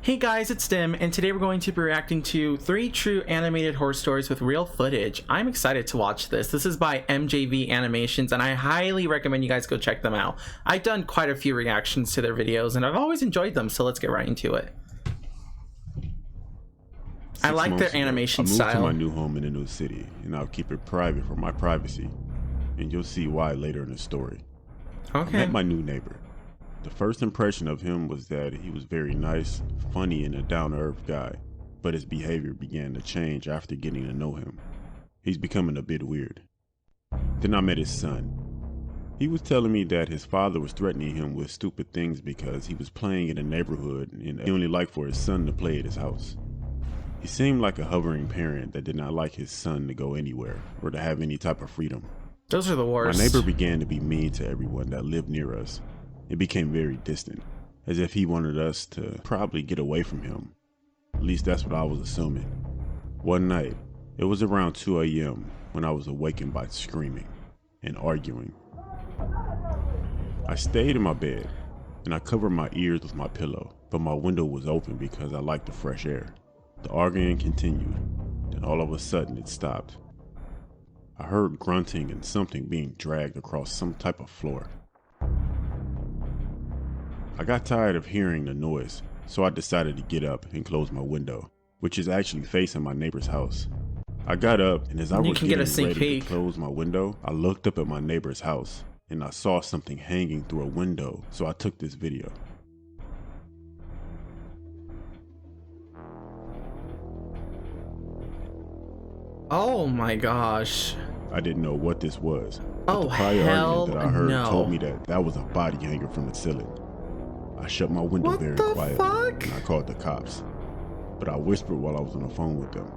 Hey guys, it's Dim, and today we're going to be reacting to 3 true animated horror stories with real footage. I'm excited to watch this. This is by MJV Animations, and I highly recommend you guys go check them out. I've done quite a few reactions to their videos, and I've always enjoyed them, so let's get right into it. I like their animation style. I moved to my new home in a new city, and I'll keep it private for my privacy, and you'll see why later in the story. Okay. I met my new neighbor. The first impression of him was that he was very nice, funny, and a down-to-earth guy, but his behavior began to change after getting to know him. He's becoming a bit weird. Then I met his son. He was telling me that his father was threatening him with stupid things because he was playing in the neighborhood and he only liked for his son to play at his house. He seemed like a hovering parent that did not like his son to go anywhere or to have any type of freedom. Those are the worst. My neighbor began to be mean to everyone that lived near us. It became very distant, as if he wanted us to probably get away from him. At least that's what I was assuming. One night, it was around 2 a.m. when I was awakened by screaming and arguing. I stayed in my bed and I covered my ears with my pillow, but my window was open because I liked the fresh air. The arguing continued, then all of a sudden it stopped. I heard grunting and something being dragged across some type of floor. I got tired of hearing the noise, so I decided to get up and close my window, which is actually facing my neighbor's house. I got up, and as I was getting ready to close my window, I looked up at my neighbor's house, and I saw something hanging through a window, so I took this video. Oh my gosh. I didn't know what this was, but the prior argument that I heard no. told me that was a body hanger from the ceiling. I shut my window very quietly and I called the cops, but I whispered while I was on the phone with them.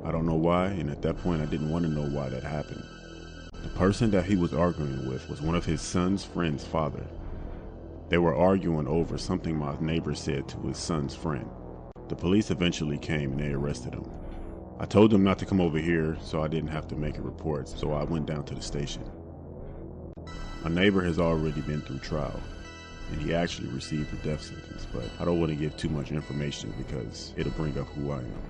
I don't know why, and at that point I didn't want to know why that happened. The person that he was arguing with was one of his son's friend's father. They were arguing over something my neighbor said to his son's friend. The police eventually came and they arrested him. I told them not to come over here so I didn't have to make a report, so I went down to the station. My neighbor has already been through trial, and he actually received a death sentence, but I don't want to give too much information because it'll bring up who I am.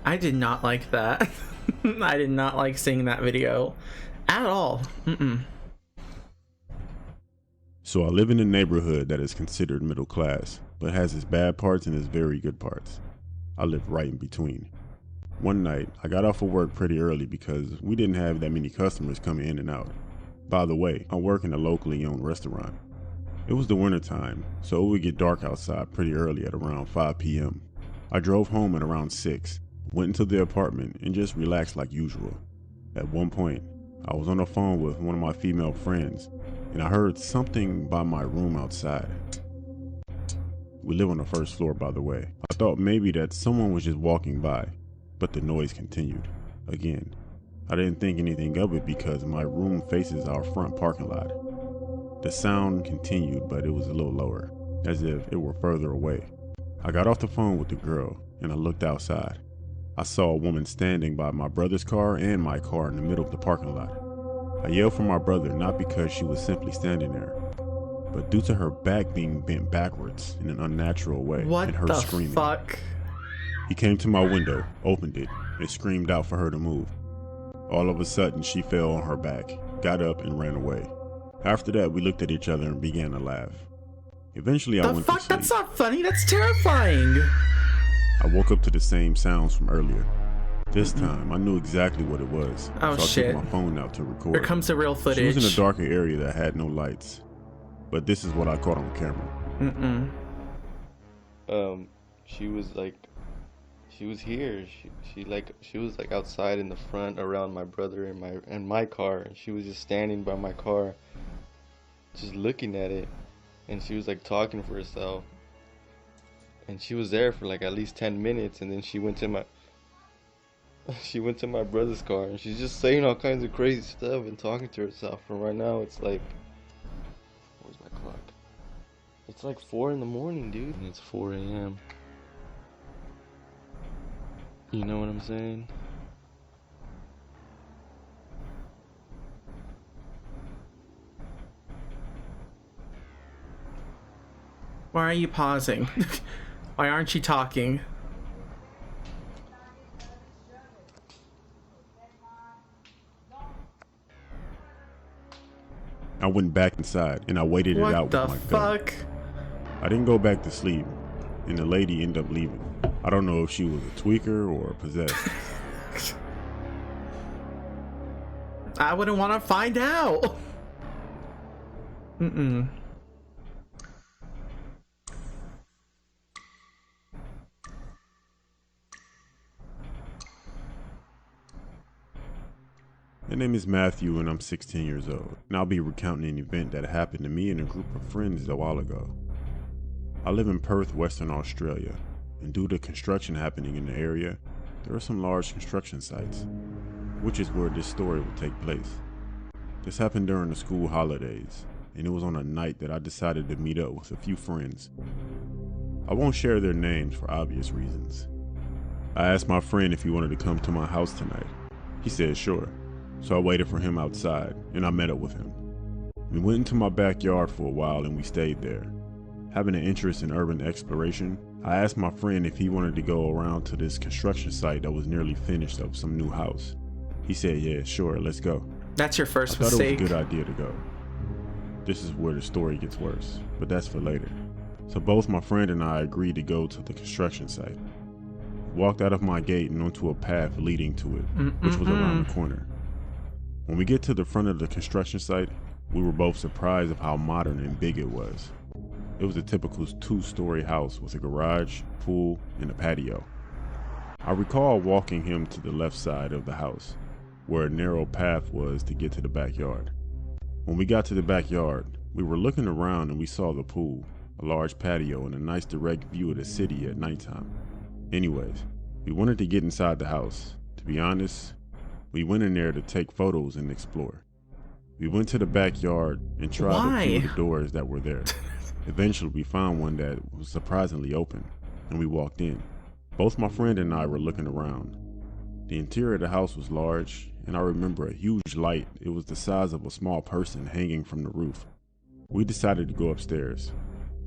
I did not like that. I did not like seeing that video at all. So I live in a neighborhood that is considered middle class, but has its bad parts and its very good parts. I live right in between. One night, I got off of work pretty early because we didn't have that many customers coming in and out. By the way, I work in a locally owned restaurant. It was the winter time, so it would get dark outside pretty early at around 5 p.m. I drove home at around 6, went into the apartment and just relaxed like usual. At one point, I was on the phone with one of my female friends and I heard something by my room outside. We live on the first floor, by the way. I thought maybe that someone was just walking by, but the noise continued. Again, I didn't think anything of it because my room faces our front parking lot. The sound continued, but it was a little lower, as if it were further away. I got off the phone with the girl and I looked outside. I saw a woman standing by my brother's car and my car in the middle of the parking lot. I yelled for my brother not because she was simply standing there, but due to her back being bent backwards in an unnatural way and her screaming. What the fuck? He came to my window, opened it, and screamed out for her to move. All of a sudden, she fell on her back, got up, and ran away. After that, we looked at each other and began to laugh. Eventually, I went to sleep. That's not funny. That's terrifying. I woke up to the same sounds from earlier. This time, I knew exactly what it was, so I took my phone out to record. Here comes the real footage. She was in a darker area that had no lights, but this is what I caught on camera. She was here. She was like outside in the front around my brother and my car, and she was just standing by my car, just looking at it, and she was like talking for herself. And she was there for like at least 10 minutes, and then she went to my brother's car, and she's just saying all kinds of crazy stuff and talking to herself. And right now it's like, where's my clock? It's like 4 in the morning, dude, and it's 4 a.m. You know what I'm saying? Why are you pausing? Why aren't you talking? I went back inside and I waited it out What the with my gun. fuck? I didn't go back to sleep, and the lady ended up leaving. I don't know if she was a tweaker or possessed. I wouldn't want to find out. Mm-mm. My name is Matthew and I'm 16 years old, and I'll be recounting an event that happened to me and a group of friends a while ago. I live in Perth, Western Australia, and due to construction happening in the area, there are some large construction sites, which is where this story will take place. This happened during the school holidays, and it was on a night that I decided to meet up with a few friends. I won't share their names for obvious reasons. I asked my friend if he wanted to come to my house tonight. He said sure. So I waited for him outside, and I met up with him. We went into my backyard for a while and we stayed there. Having an interest in urban exploration, I asked my friend if he wanted to go around to this construction site that was nearly finished of some new house. He said, yeah, sure, let's go. That's your I first thought it was a mistake. good idea to go. This is where the story gets worse, but that's for later. So both my friend and I agreed to go to the construction site. Walked out of my gate and onto a path leading to it, which was around the corner. When we get to the front of the construction site, we were both surprised of how modern and big it was. It was a typical 2-story house with a garage, pool, and a patio. I recall walking him to the left side of the house, where a narrow path was to get to the backyard. When we got to the backyard, we were looking around and we saw the pool, a large patio, and a nice direct view of the city at nighttime. Anyways, we wanted to get inside the house. To be honest, we went in there to take photos and explore. We went to the backyard and tried a few of the doors that were there. Eventually, we found one that was surprisingly open, and we walked in. Both my friend and I were looking around. The interior of the house was large, and I remember a huge light. It was the size of a small person hanging from the roof. We decided to go upstairs.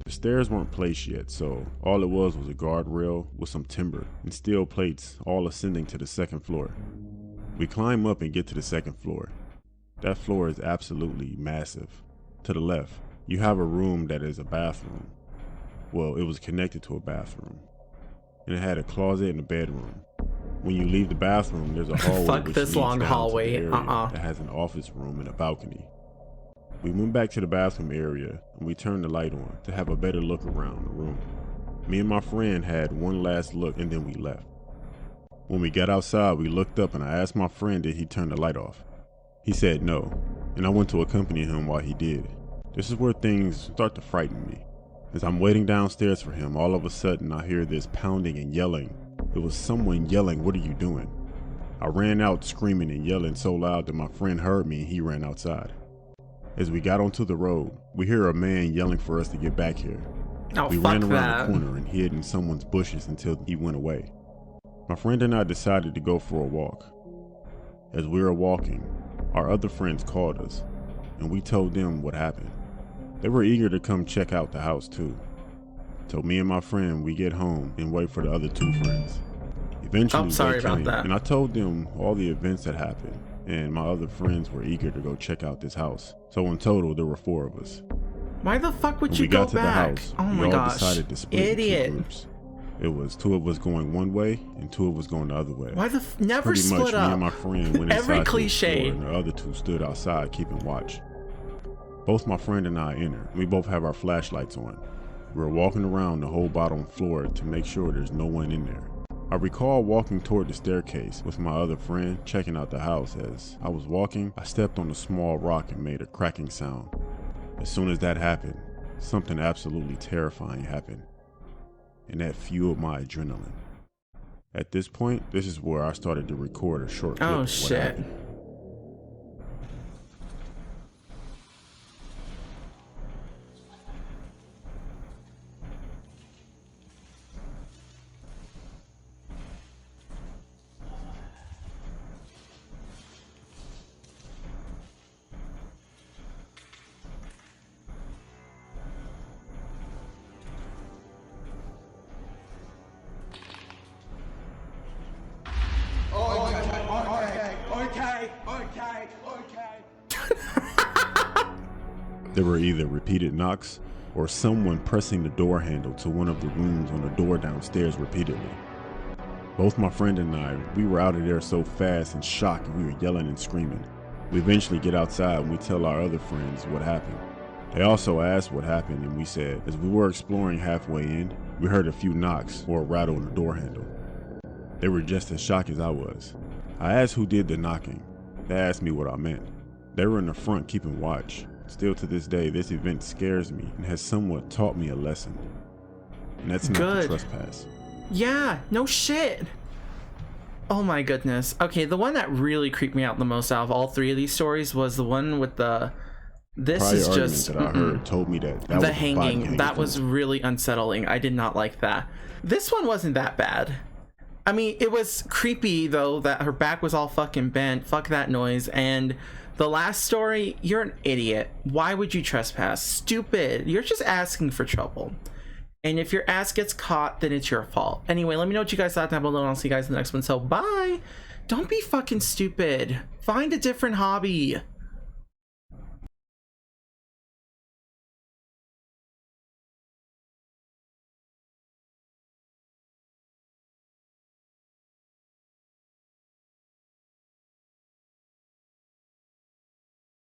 The stairs weren't placed yet, so all it was a guardrail with some timber and steel plates all ascending to the second floor. We climb up and get to the second floor. That floor is absolutely massive. To the left, you have a room that is a bathroom. Well, it was connected to a bathroom. And it had a closet and a bedroom. When you leave the bathroom, there's a hallway Fuck which this leads long down to the hallway. area that has an office room and a balcony. We went back to the bathroom area and we turned the light on to have a better look around the room. Me and my friend had one last look and then we left. When we got outside, we looked up and I asked my friend did he turn the light off. He said no, and I went to accompany him while he did. This is where things start to frighten me. As I'm waiting downstairs for him, all of a sudden I hear this pounding and yelling. It was someone yelling, "What are you doing?" I ran out screaming and yelling so loud that my friend heard me and he ran outside. As we got onto the road, we hear a man yelling for us to get back here. Oh, We fuck ran around that. the corner and hid in someone's bushes until he went away. My friend and I decided to go for a walk. As we were walking, our other friends called us, and we told them what happened. They were eager to come check out the house too. So me and my friend, we get home and wait for the other two friends. Eventually sorry they about came, that. and I told them all the events that happened, and my other friends were eager to go check out this house. So in total, there were 4 of us. Why the fuck would When you we go got to back? the house, Oh we my all gosh. decided to split into 2 Idiot. groups. It was 2 of us going one way and 2 of us going the other way. Why the never Pretty split much, up? me and my friend went Every inside to cliche. explore, and the other 2 stood outside keeping watch. Both my friend and I entered. We both have our flashlights on. We were walking around the whole bottom floor to make sure there's no one in there. I recall walking toward the staircase with my other friend, checking out the house. As I was walking, I stepped on a small rock and made a cracking sound. As soon as that happened, something absolutely terrifying happened, and that fueled my adrenaline. At this point, this is where I started to record a short clip Oh of what shit. happened. There were either repeated knocks or someone pressing the door handle to one of the rooms on the door downstairs repeatedly. Both my friend and I, we were out of there so fast and shocked we were yelling and screaming. We eventually get outside and we tell our other friends what happened. They also asked what happened, and we said, as we were exploring halfway in, we heard a few knocks or a rattle on the door handle. They were just as shocked as I was. I asked who did the knocking. They asked me what I meant. They were in the front keeping watch. Still to this day, this event scares me and has somewhat taught me a lesson. And that's not to Good. trespass. Yeah, no shit. Oh my goodness. Okay, the one that really creeped me out the most out of all three of these stories was the one with the... This Prior is argument just... that I heard told me that was the a body hanging. That from was really unsettling. I did not like that. This one wasn't that bad. I mean, it was creepy, though, that her back was all fucking bent. Fuck that noise. And the last story, you're an idiot. Why would you trespass? Stupid. You're just asking for trouble. And if your ass gets caught, then it's your fault. Anyway, let me know what you guys thought down below, and I'll see you guys in the next one. So, bye! Don't be fucking stupid. Find a different hobby.